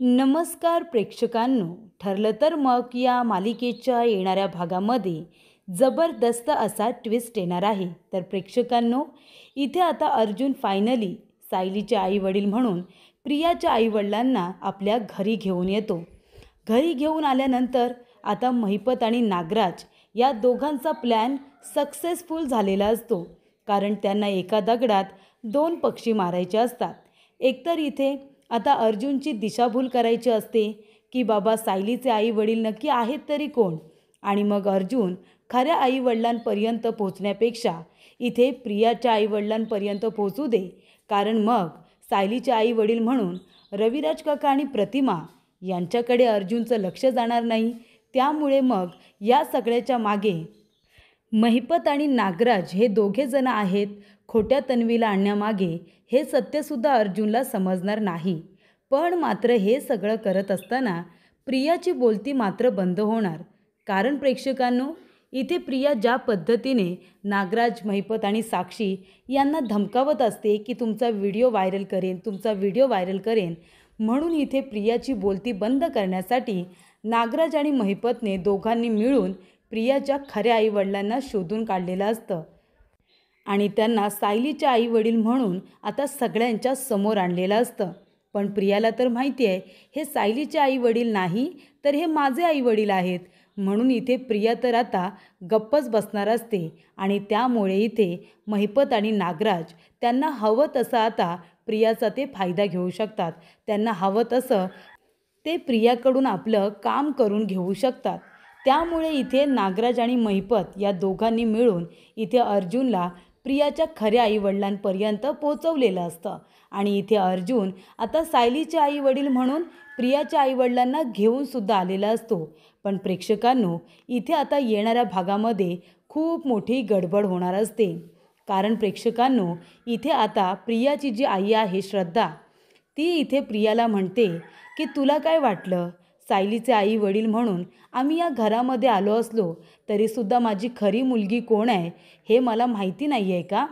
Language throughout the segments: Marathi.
नमस्कार प्रेक्षकांनो, ठरलं तर मग या मालिकेच्या येणाऱ्या भागामध्ये जबरदस्त असा ट्विस्ट येणार आहे. तर प्रेक्षकांनो, इथे आता अर्जुन फायनली सायलीचे आई वडील म्हणून प्रियाच्या आईवडिलांना आपल्या घरी घेऊन येतो. घरी घेऊन आल्यानंतर आता महिपत आणि नागराज या दोघांचा प्लॅन सक्सेसफुल झालेला असतो. कारण त्यांना एका दगडात दोन पक्षी मारायचे असतात. एकतर इथे आता अर्जुनची दिशाभूल करायची असते की बाबा सायलीचे आई वडील नक्की आहेत तरी कोण, आणि मग अर्जुन खऱ्या आईवडिलांपर्यंत पोचण्यापेक्षा इथे प्रियाच्या आईवडिलांपर्यंत पोचू दे. कारण मग सायलीचे आई वडील म्हणून रविराज काका आणि प्रतिमा यांच्याकडे अर्जुनचं लक्ष जाणार नाही. त्यामुळे मग या सगळ्याच्या मागे महिपत आणि नागराज हे दोघे जण आहेत. खोट्या तन्वीला आणण्यामागे हे सत्यसुद्धा अर्जुनला समजणार नाही. पण मात्र हे सगळं करत असताना प्रियाची बोलती मात्र बंद होणार. कारण प्रेक्षकांनो, इथे प्रिया ज्या पद्धतीने नागराज, महिपत आणि साक्षी यांना धमकावत असते की तुमचा व्हिडिओ व्हायरल करेन, तुमचा व्हिडिओ व्हायरल करेन, म्हणून इथे प्रियाची बोलती बंद करण्यासाठी नागराज आणि महिपतने दोघांनी मिळून प्रियाच्या खऱ्या आईवडिलांना शोधून काढलेलं असतं आणि त्यांना सायलीचे आईवडील म्हणून आता सगळ्यांच्या समोर आणलेलं असतं. पण प्रियाला तर माहिती आहे हे सायलीचे आईवडील नाही, तर हे माझे आईवडील आहेत. म्हणून इथे प्रिया तर आता गप्पच बसणार असते आणि त्यामुळे इथे महिपत आणि नागराज त्यांना हवं तसं आता प्रियाचा ते फायदा घेऊ शकतात. त्यांना हवं तसं ते प्रियाकडून आपलं काम करून घेऊ शकतात. त्यामुळे इथे नागराज आणि महिपत या दोघांनी मिळून इथे अर्जुनला प्रियाच्या खऱ्या आईवडिलांपर्यंत पोहोचवलेलं असतं. आणि इथे अर्जुन आता सायलीचे आईवडील म्हणून प्रियाच्या आईवडिलांना घेऊनसुद्धा आलेला असतो. पण प्रेक्षकांनो, इथे आता येणाऱ्या भागामध्ये खूप मोठी गडबड होणार असते. कारण प्रेक्षकांनो, इथे आता प्रियाची जी आई आहे श्रद्धा, ती इथे प्रियाला म्हणते की तुला काय वाटलं, सायलीचे आई वडील म्हणून आम्ही या घरामध्ये आलो असलो तरीसुद्धा माझी खरी मुलगी कोण आहे हे मला माहिती नाही आहे का?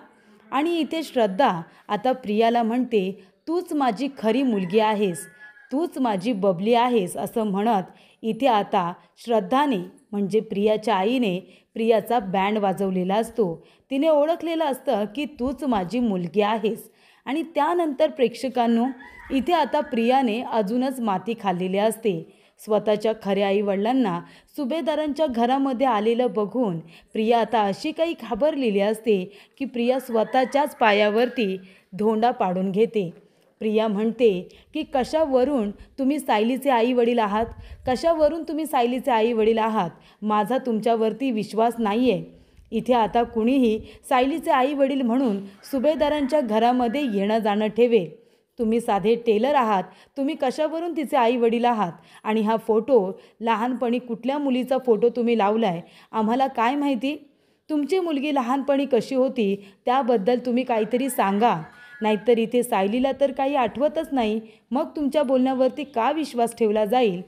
आणि इथे श्रद्धा आता प्रियाला म्हणते तूच माझी खरी मुलगी आहेस, तूच माझी बबली आहेस असं म्हणत इथे आता श्रद्धाने म्हणजे प्रियाच्या आईने प्रियाचा बँड वाजवलेला असतो. तिने ओळखलेलं असतं की तूच माझी मुलगी आहेस. आणि त्यानंतर प्रेक्षकांनो, इथे आता प्रियाने अजूनच माती खाल्लेली असते. स्वतःच्या खऱ्या आईवडिलांना सुभेदारांच्या घरामध्ये आलेलं बघून प्रिया आता अशी काही घाबरलेली असते की प्रिया स्वतःच्याच पायावरती धोंडा पाडून घेते. प्रिया म्हणते की कशावरून तुम्ही सायलीचे आई वडील आहात, कशावरून तुम्ही सायलीचे आई वडील आहात, माझा तुमच्यावरती विश्वास नाही आहे. इथे आता कुणीही सायलीचे आई वडील म्हणून सुभेदारांच्या घरामध्ये येणं जाणं ठेवेल. तुम्ही साधे टेलर आहात, तुम्ही कशावरून तिचे आई वडील आहात? आणि हा फोटो लहानपणी कुठल्या मुलीचा फोटो तुम्ही लावला आहे आम्हाला काय माहिती? तुमची मुलगी लहानपणी कशी होती त्याबद्दल तुम्ही काहीतरी सांगा. नाहीतर इथे सायलीला तर काही आठवतच नाही, मग तुमच्या बोलण्यावरती का विश्वास ठेवला जाईल?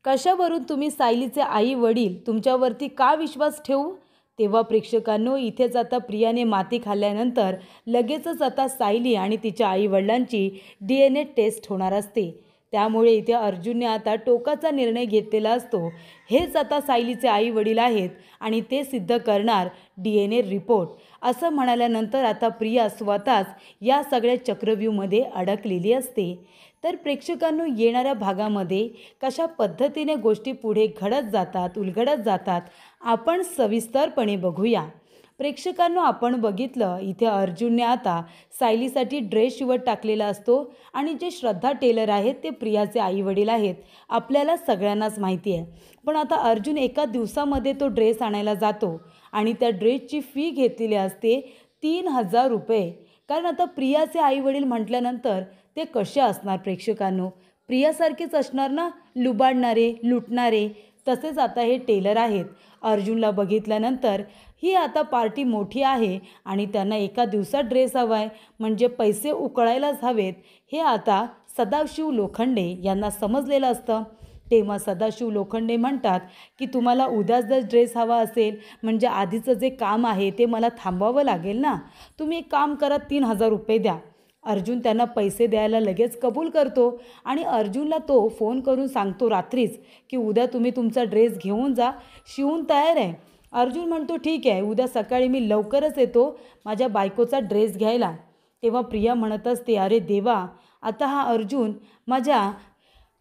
कशावरून तुम्ही सायलीचे आई वडील तुमच्यावरती का विश्वास ठेवू? तेव्हा प्रेक्षकांनो, इथेच आता प्रियाने माती खाल्ल्यानंतर लगेचच आता सायली आणि तिच्या आईवडिलांची DNA टेस्ट होणार असते. त्यामुळे इथे अर्जुनने आता टोकाचा निर्णय घेतलेला असतो. हेच आता सायलीचे आई वडील आहेत आणि ते सिद्ध करणार DNA रिपोर्ट असं म्हणाल्यानंतर आता प्रिया स्वतःच या सगळ्या चक्रव्यूहमध्ये अडकलेली असते. तर प्रेक्षकांनो, येणाऱ्या भागामध्ये कशा पद्धतीने गोष्टी पुढे घडत जातात, उलगडत जातात, आपण सविस्तरपणे बघूया. प्रेक्षकांनो, आपण बघितलं इथे अर्जुनने आता सायलीसाठी ड्रेस शिवत टाकलेला असतो आणि जे श्रद्धा टेलर आहेत ते प्रियाचे आईवडील आहेत, आपल्याला सगळ्यांनाच माहिती आहे. पण आता अर्जुन एका दिवसामध्ये तो ड्रेस आणायला जातो आणि त्या ड्रेसची फी घेतलेली असते 3000 रुपये. कारण आता प्रियाचे आईवडील म्हटल्यानंतर ते कसे असणार प्रेक्षकांनो? प्रियासारखेच असणार ना, लुबाडणारे, लुटणारे. तसेच आता हे टेलर आहेत. अर्जुनला बघितल्यानंतर ही आता पार्टी मोठी आहे आणि त्यांना एका दिवसात ड्रेस हवा आहे, म्हणजे पैसे उकळायलाच हवेत, हे आता सदाशिव लोखंडे यांना समजलेलं असतं. तेव्हा सदाशिव लोखंडे म्हणतात की तुम्हाला उद्याच जर ड्रेस हवा असेल म्हणजे आधीचं जे काम आहे ते मला थांबवावं लागेल ना, तुम्ही एक काम करा, 3000 रुपये द्या. अर्जुन त्यांना पैसे द्यायला लगेच कबूल करतो आणि अर्जुनला तो फोन करून सांगतो रात्रीच की उद्या तुम्ही तुमचा ड्रेस घेऊन जा, शिवून तयार आहे. अर्जुन म्हणतो ठीक आहे, उद्या सकाळी मी लवकरच येतो माझ्या बायकोचा ड्रेस घ्यायला. तेव्हा प्रिया म्हणत असते, अरे देवा, आता हा अर्जुन माझ्या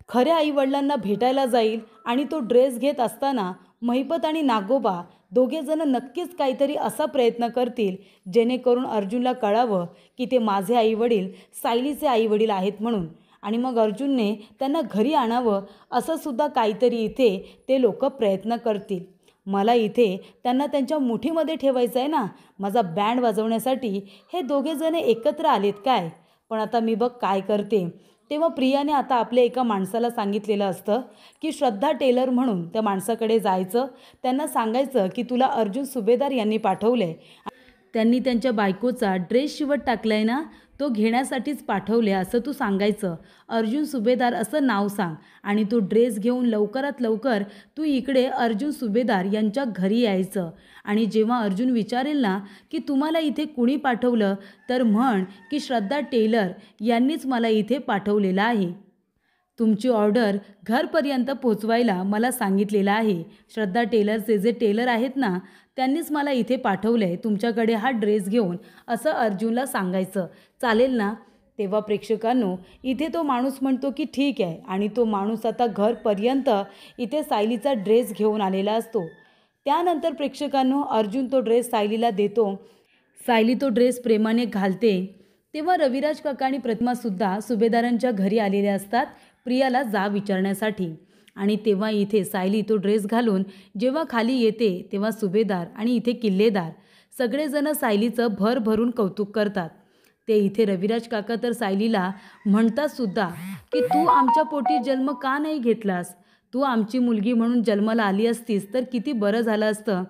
खऱ्या आईवडिलांना भेटायला जाईल आणि तो ड्रेस घेत असताना महिपत आणि नागोबा दोघेजण नक्कीच काहीतरी असा प्रयत्न करतील जेणेकरून अर्जुनला कळावं की ते माझे आईवडील सायलीचे आईवडील आहेत म्हणून. आणि मग अर्जुनने त्यांना घरी आणावं असं सुद्धा काहीतरी इथे ते लोक प्रयत्न करतील. मला इथे त्यांना त्यांच्या मुठीमध्ये ठेवायचं आहे ना, माझा बँड वाजवण्यासाठी हे दोघेजण एकत्र आलेत काय. पण आता मी बघ काय करते. तेव्हा प्रियाने आता आपल्या एका माणसाला सांगितलेलं असतं की श्रद्धा टेलर म्हणून त्या माणसाकडे जायचं, त्यांना सांगायचं की तुला अर्जुन सुभेदार यांनी पाठवलं आहे, त्यांनी त्यांच्या बायकोचा ड्रेस शिवत टाकला आहे ना, तो घेण्यासाठीच पाठवले असं तू सांगायचं. अर्जुन सुभेदार असं नाव सांग आणि तो ड्रेस घेऊन लवकरात लवकर तू इकडे अर्जुन सुभेदार यांच्या घरी यायचं. आणि जेव्हा अर्जुन विचारेल ना की तुम्हाला इथे कुणी पाठवलं, तर म्हण की श्रद्धा टेलर यांनीच मला इथे पाठवलेलं आहे. तुमची ऑर्डर घरपर्यंत पोचवायला मला सांगितलेलं आहे. श्रद्धा टेलरचे जे टेलर आहेत ना, त्यांनीच मला इथे पाठवलं आहे तुमच्याकडे हा ड्रेस घेऊन, असं अर्जुनला सांगायचं. चालेल ना. तेव्हा प्रेक्षकांनो इथे तो माणूस म्हणतो की ठीक आहे. आणि तो माणूस आता घरपर्यंत इथे सायलीचा ड्रेस घेऊन आलेला असतो. त्यानंतर प्रेक्षकांनो अर्जुन तो ड्रेस सायलीला देतो. सायली तो ड्रेस प्रेमाने घालते. तेव्हा रविराज काका आणि प्रतिमासुद्धा सुभेदारांच्या घरी आलेले असतात प्रियाला जा विचारण्यासाठी. आणि तेव्हा इथे सायली तो ड्रेस घालून जेव्हा खाली येते तेव्हा सुभेदार आणि इथे किल्लेदार सगळेजण सायलीचं भरभरून कौतुक करतात. ते इथे रविराज काका तर सायलीला म्हणतात सुद्धा की तू आमच्या पोटी जन्म का नाही घेतलास, तू आमची मुलगी म्हणून जन्माला आली असतीस तर किती बरं झालं असतं.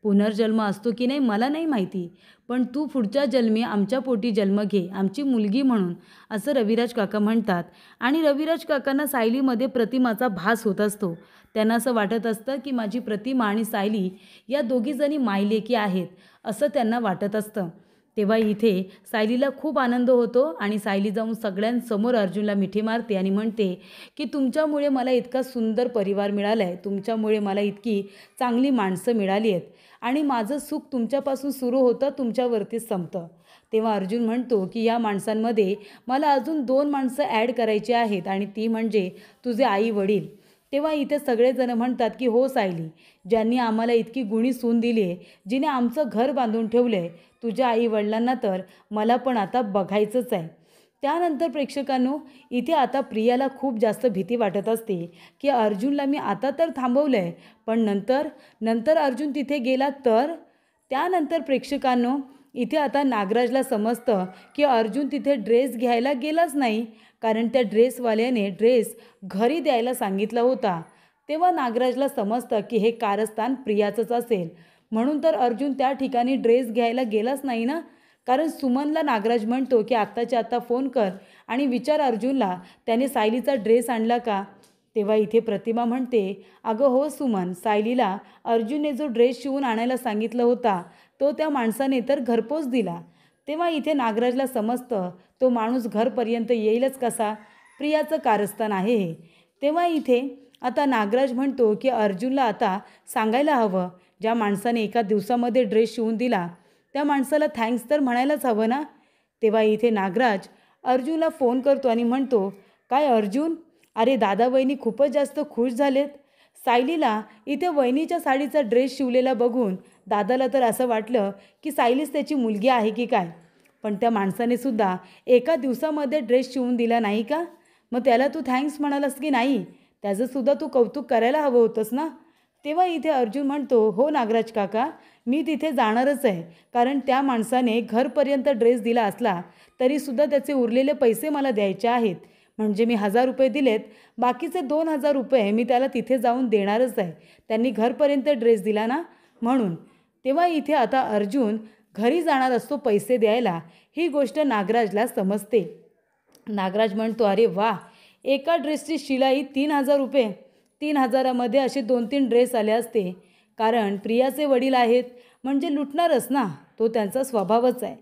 पुनर्जन्म असतो की नाही मला नाही माहिती, पण तू पुढच्या जन्मी आमच्या पोटी जन्म घे आमची मुलगी म्हणून, असं रविराज काका म्हणतात. आणि रविराज काकांना सायलीमध्ये प्रतिमाचा भास होत असतो. त्यांना असं वाटत असतं की माझी प्रतिमा आणि सायली या दोघीजणी मायलेकी आहेत असं त्यांना वाटत असतं. तेव्हा इथे सायलीला खूप आनंद होतो आणि सायली जाऊन सगळ्यांसमोर अर्जुनला मिठी मारते आणि म्हणते की तुमच्यामुळे मला इतका सुंदर परिवार मिळाला आहे, तुमच्यामुळे मला इतकी चांगली माणसं मिळाली आहेत आणि माझं सुख तुमच्यापासून सुरू होतं तुमच्यावरतीच संपतं. तेव्हा अर्जुन म्हणतो की या माणसांमध्ये मला अजून 2 माणसं ॲड करायची आहेत आणि ती म्हणजे तुझे आई वडील. तेव्हा इथे सगळेजण म्हणतात की हो सायली, ज्यांनी आम्हाला इतकी गुणी सून दिली आहे, जिने आमचं घर बांधून ठेवलं आहे, तुझ्या आईवडिलांना तर मला पण आता बघायचंच आहे. त्यानंतर प्रेक्षकांनो इथे आता प्रियाला खूप जास्त भीती वाटत असते की अर्जुनला मी आता तर थांबवलं आहे, पण नंतर अर्जुन तिथे गेला तर. त्यानंतर प्रेक्षकांनो इथे आता नागराजला समजतं की अर्जुन तिथे ड्रेस घ्यायला गेलाच नाही, कारण त्या ड्रेसवाल्याने ड्रेस घरी द्यायला सांगितला होता. तेव्हा नागराजला समजतं की हे कारस्थान प्रियाचंच असेल, म्हणून तर अर्जुन त्या ठिकाणी ड्रेस घ्यायला गेलाच नाही ना. कारण सुमनला नागराज म्हणतो की आत्ताच्या आत्ता फोन कर आणि विचार अर्जुनला त्याने सायलीचा ड्रेस आणला का. तेव्हा इथे प्रतिमा म्हणते, अगं हो सुमन, सायलीला अर्जुनने जो ड्रेस शिवून आणायला सांगितलं होता तो त्या माणसाने तर घरपोच दिला. तेव्हा इथे नागराजला समजतं तो माणूस घरपर्यंत येईलच कसा, प्रियाचं कारस्थान आहे हे. तेव्हा इथे आता नागराज म्हणतो की अर्जुनला आता सांगायला हवं, ज्या माणसाने एका दिवसामध्ये ड्रेस शिवून दिला त्या माणसाला थँक्स तर म्हणायलाच हवं ना. तेव्हा इथे नागराज अर्जुनला फोन करतो आणि म्हणतो, काय अर्जुन, अरे दादा वहिनी खूपच जास्त खुश झालेत. सायलीला इथे वहिनीच्या साडीचा ड्रेस शिवलेला बघून दादाला तर असं वाटलं की सायलीच त्याची मुलगी आहे की काय. पण त्या माणसाने सुद्धा एका दिवसामध्ये ड्रेस शिवून दिला नाही का, मग त्याला तू थँक्स म्हणालास की नाही, त्याचंसुद्धा तू कौतुक करायला हवं होतंस ना. तेव्हा इथे अर्जुन म्हणतो, हो नागराज काका, मी तिथे जाणारच आहे, कारण त्या माणसाने घरपर्यंत ड्रेस दिला असला तरीसुद्धा त्याचे उरलेले पैसे मला द्यायचे आहेत. म्हणजे मी 1000 रुपये दिलेत, बाकीचे 2000 रुपये मी त्याला तिथे जाऊन देणारच आहे, त्यांनी घरपर्यंत ड्रेस दिला ना म्हणून. तेव्हा इथे आता अर्जुन घरी जाणार असतो पैसे द्यायला. ही गोष्ट नागराजला समजते. नागराज म्हणतो, अरे वा, एका ड्रेसची शिलाई 3000 रुपये. 3000मध्ये असे 2-3 ड्रेस आले असते, कारण प्रियाचे वडील आहेत म्हणजे लुटणारच ना, तो त्यांचा स्वभावच आहे.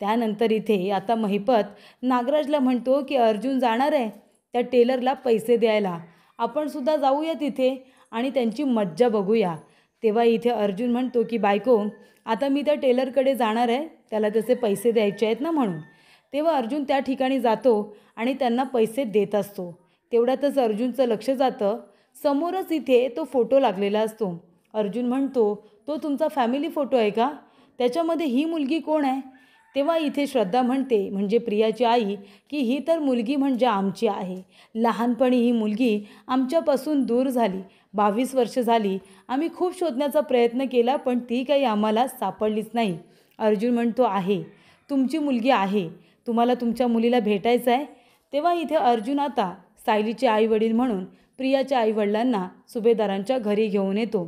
त्यानंतर इथे आता महिपत नागराजला म्हणतो की अर्जुन जाणार आहे त्या टेलरला पैसे द्यायला, आपण सुद्धा जाऊया तिथे आणि त्यांची मज्जा बघूया. तेव्हा इथे अर्जुन म्हणतो की बायको, आता मी त्या टेलरकडे जाणार आहे, त्याला त्याचे पैसे द्यायचे आहेत ना म्हणून. तेव्हा अर्जुन त्या ठिकाणी जातो आणि त्यांना पैसे देत असतो. तेवढ्यातच अर्जुनचं लक्ष जातं, समोरच इथे तो फोटो लागलेला असतो. अर्जुन म्हणतो, तो तुमचा फॅमिली फोटो आहे का? त्याच्यामध्ये ही मुलगी कोण आहे? तेव्हा इथे श्रद्धा म्हणते, म्हणजे प्रियाची आई, की ही तर मुलगी म्हणजे आमची आहे. लहानपणी ही मुलगी आमच्यापासून दूर झाली. 22 वर्ष झाली. आम्ही खूप शोधण्याचा प्रयत्न केला, पण ती काही आम्हाला सापडलीच नाही. अर्जुन म्हणतो, आहे, तुमची मुलगी आहे. तुम्हाला तुमच्या मुलीला भेटायचं आहे? तेव्हा इथे अर्जुन आता सायलीचे आईवडील म्हणून प्रियाच्या आईवडिलांना सुभेदारांच्या घरी घेऊन येतो.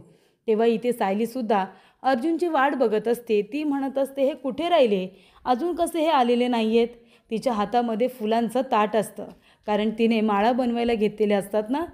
तेव्हा इथे सायलीसुद्धा अर्जुनची वाट बघत असते. ती म्हणत असते, हे कुठे राहिले? अजून कसे हे आलेले नाही आहेत? तिच्या हातामध्ये फुलांचं ताट असतं, कारण तिने माळा बनवायला घेतलेल्या असतात ना.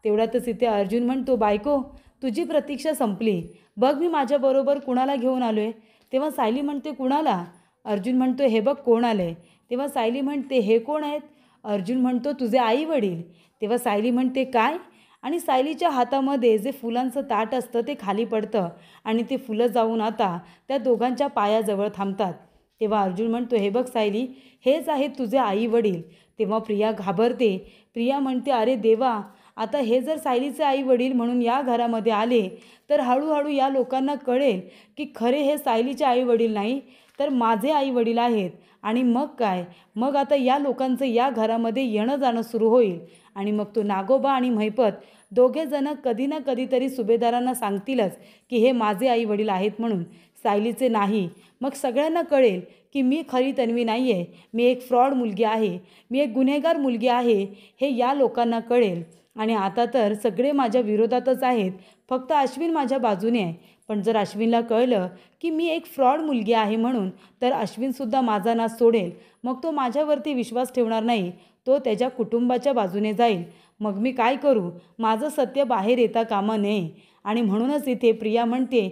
तेवढ्यातच इथे अर्जुन म्हणतो, बायको, तुझी प्रतीक्षा संपली. बघ मी माझ्याबरोबर कुणाला घेऊन आलो आहे. तेव्हा सायली म्हणते, कुणाला? अर्जुन म्हणतो, हे बघ कोण आलं आहे. तेव्हा सायली म्हणते, हे कोण आहेत? अर्जुन म्हणतो, तुझे आई वडील. तेव्हा सायली म्हणते, काय? आणि सायलीच्या हातामध्ये जे फुलांचं ताट असतं ते खाली पडतं आणि ते फुलं जाऊन आता त्या दोघांच्या पायाजवळ थांबतात. तेव्हा अर्जुन म्हणतो, हे बघ सायली, हेच आहेत तुझे आई वडील. तेव्हा प्रिया घाबरते. प्रिया म्हणते, अरे देवा, आता हे जर सायलीचे आई वडील म्हणून या घरामध्ये आले तर हळूहळू या लोकांना कळेल की खरे हे सायलीचे आई वडील नाही तर माझे आई वडील आहेत. आणि मग काय? मग आता या लोकांचं या घरामध्ये येणं जाणं सुरू होईल आणि मग तो नागोबा आणि महिपत दोघेजणं कधी ना कधीतरी सुभेदारांना सांगतीलच की हे माझे आई वडील आहेत म्हणून, सायलीचे नाही. मग सगळ्यांना कळेल की मी खरी तन्वी नाही आहे, मी एक फ्रॉड मुलगी आहे, मी एक गुन्हेगार मुलगी आहे, हे या लोकांना कळेल. आणि आता तर सगळे माझ्या विरोधातच आहेत, फक्त अश्विन माझ्या बाजूने आहे. पण जर अश्विनला कळलं की मी एक फ्रॉड मुलगी आहे म्हणून, तर अश्विनसुद्धा माझा नाश सोडेल. मग तो माझ्यावरती विश्वास ठेवणार नाही, तो त्याच्या कुटुंबाच्या बाजूने जाईल. मग मी काय करू? माझं सत्य बाहेर येता कामा नये. आणि म्हणूनच इथे प्रिया म्हणते,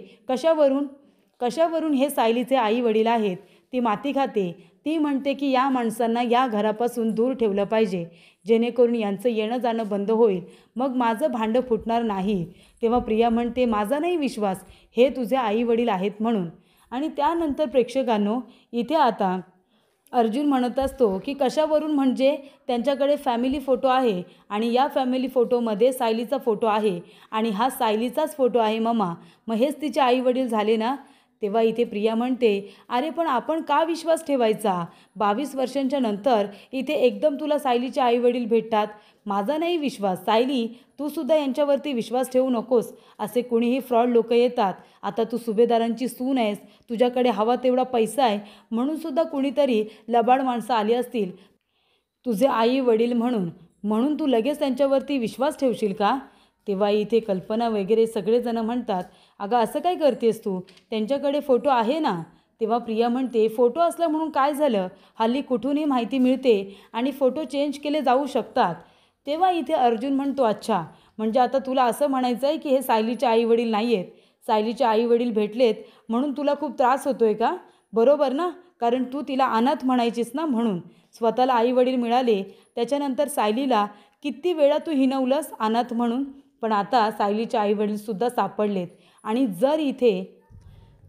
कशावरून हे सायलीचे आई वडील आहेत? ती माती खाते. ती म्हणते की या माणसांना या घरापासून दूर ठेवलं पाहिजे, जेणेकरून यांचं येणं जाणं बंद होईल, मग माझं भांडं फुटणार नाही. तेव्हा प्रिया म्हणते, माझा नाही विश्वास, हे तुझे आई वडील आहेत म्हणून. आणि त्यानंतर प्रेक्षकांनो, इथे आता अर्जुन म्हणत असतो की कशावरून, म्हणजे त्यांच्याकडे फॅमिली फोटो आहे आणि या फॅमिली फोटोमध्ये सायलीचा फोटो आहे आणि हा सायलीचाच फोटो आहे मम्मा, मग हेच तिचे आई वडील झाले ना. तेव्हा इथे प्रिया म्हणते, अरे पण आपण का विश्वास ठेवायचा? 22 वर्षांच्या नंतर इथे एकदम तुला सायलीचे आईवडील भेटतात. माझा नाही विश्वास. सायली, तू सुद्धा यांच्यावरती विश्वास ठेवू नकोस. असे कोणीही फ्रॉड लोक येतात. आता तू सुभेदारांची सून आहेस, तुझ्याकडे हवा तेवढा पैसा आहे, म्हणूनसुद्धा कुणीतरी लबाड माणसं आली असतील तुझे आई वडील म्हणून तू लगेच त्यांच्यावरती विश्वास ठेवशील का? तेव्हा इथे कल्पना वगैरे सगळेजण म्हणतात, अगं असं काय करतेस तू? त्यांच्याकडे फोटो आहे ना. तेव्हा प्रिया म्हणते, फोटो असला म्हणून काय झालं? हल्ली कुठूनही माहिती मिळते आणि फोटो चेंज केले जाऊ शकतात. तेव्हा इथे अर्जुन म्हणतो, अच्छा, म्हणजे आता तुला असं म्हणायचं आहे की हे सायलीचे आईवडील नाही आहेत. सायलीचे आईवडील भेटलेत म्हणून तुला खूप त्रास होतो आहे का? बरोबर ना, कारण तू तिला अनाथ म्हणायचीस ना म्हणून. स्वतःला आईवडील मिळाले त्याच्यानंतर सायलीला किती वेळा तू हिणवलंस अनाथ म्हणून, पण आता सायलीचे आईवडीलसुद्धा सापडलेत. आणि जर इथे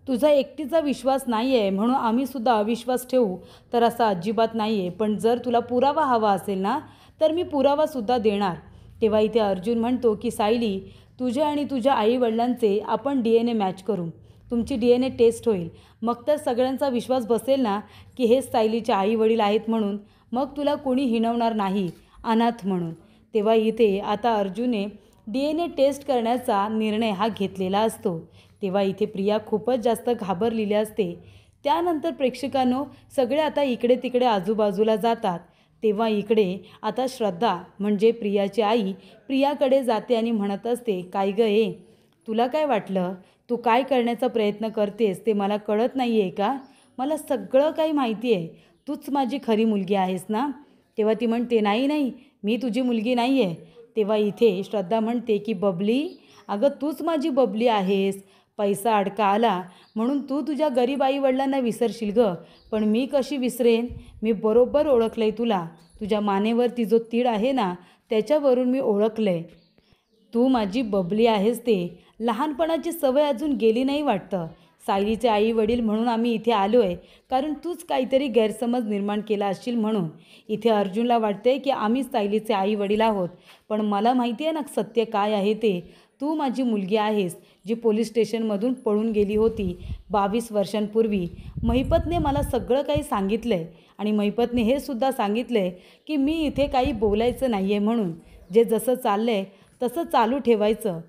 तुझा एकटीचा विश्वास नाही आहे म्हणून आम्हीसुद्धा अविश्वास ठेवू, तर असा अजिबात नाही आहे. पण जर तुला पुरावा हवा असेल ना, तर मी पुरावासुद्धा देणार. तेव्हा इथे अर्जुन म्हणतो की सायली, तुझ्या आणि तुझ्या आईवडिलांचे आपण DNA मॅच करू, तुमची DNA टेस्ट होईल. मग तर सगळ्यांचा विश्वास बसेल ना की हेच सायलीचे आईवडील आहेत म्हणून. मग तुला कोणी हिणवणार नाही अनाथ म्हणून. तेव्हा इथे आता अर्जुनने DNA टेस्ट करण्याचा निर्णय हा घेतलेला असतो. तेव्हा इथे प्रिया खूपच जास्त घाबरलेली असते. त्यानंतर प्रेक्षकांनो, सगळे आता इकडे तिकडे आजूबाजूला जातात. तेव्हा इकडे आता श्रद्धा म्हणजे प्रियाची आई प्रियाकडे जाते आणि म्हणत असते, काय गं हे, तुला काय वाटलं? तू काय करण्याचा प्रयत्न करतेस ते मला कळत नाही आहे का? मला सगळं काही माहिती आहे. तूच माझी खरी मुलगी आहेस ना? तेव्हा ती म्हणते, नाही, मी तुझी मुलगी नाही आहे. तेव्हा इथे श्रद्धा म्हणते की बबली, अगं तूच माझी बबली आहेस. पैसा अडका आला म्हणून तू तुझ्या गरीब आईवडिलांना विसरशील गं, पण मी कशी विसरेन? मी बरोबर ओळखलंय तुला. तुझ्या मानेवरती जो तीळ आहे ना, त्याच्यावरून मी ओळखलंय. तू माझी बबली आहेस ते. लहानपणाची सवय अजून गेली नाही वाटतं. सायलीचे आई वडील म्हणून आम्ही इथे आलो आहे, कारण तूच काहीतरी गैरसमज निर्माण केला असशील म्हणून. इथे अर्जुनला वाटतंय की आम्हीच सायलीचे आई वडील आहोत, पण मला माहिती आहे ना सत्य काय आहे ते. तू माझी मुलगी आहेस, जी पोलीस स्टेशनमधून पळून गेली होती 22 वर्षांपूर्वी. महिपतने मला सगळं काही सांगितलं आहे आणि महिपतने हे सुद्धा सांगितलं आहे की मी इथे काही बोलायचं नाही आहे म्हणून. जे जसं चाललं आहे तसं चालू ठेवायचं.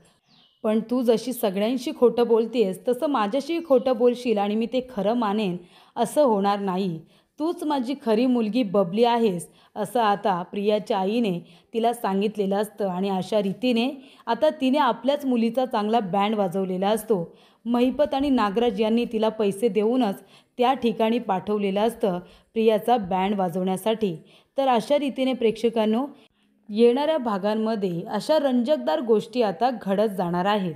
पण तू जशी सगळ्यांशी खोटं बोलतेस तसं माझ्याशी खोटं बोलशील आणि मी ते खरं मानेन असं होणार नाही. तूच माझी खरी मुलगी बबली आहेस असं आता प्रियाच्या आईने तिला सांगितलेलं असतं आणि अशा रीतीने आता तिने आपल्याच मुलीचा चांगला बँड वाजवलेला असतो. महिपत आणि नागराज यांनी तिला पैसे देऊनच त्या ठिकाणी पाठवलेलं असतं प्रियाचा बँड वाजवण्यासाठी. तर अशा रीतीने प्रेक्षकांनो, येणाऱ्या भागांमध्ये अशा रंजकदार गोष्टी आता घडत जाणार आहेत.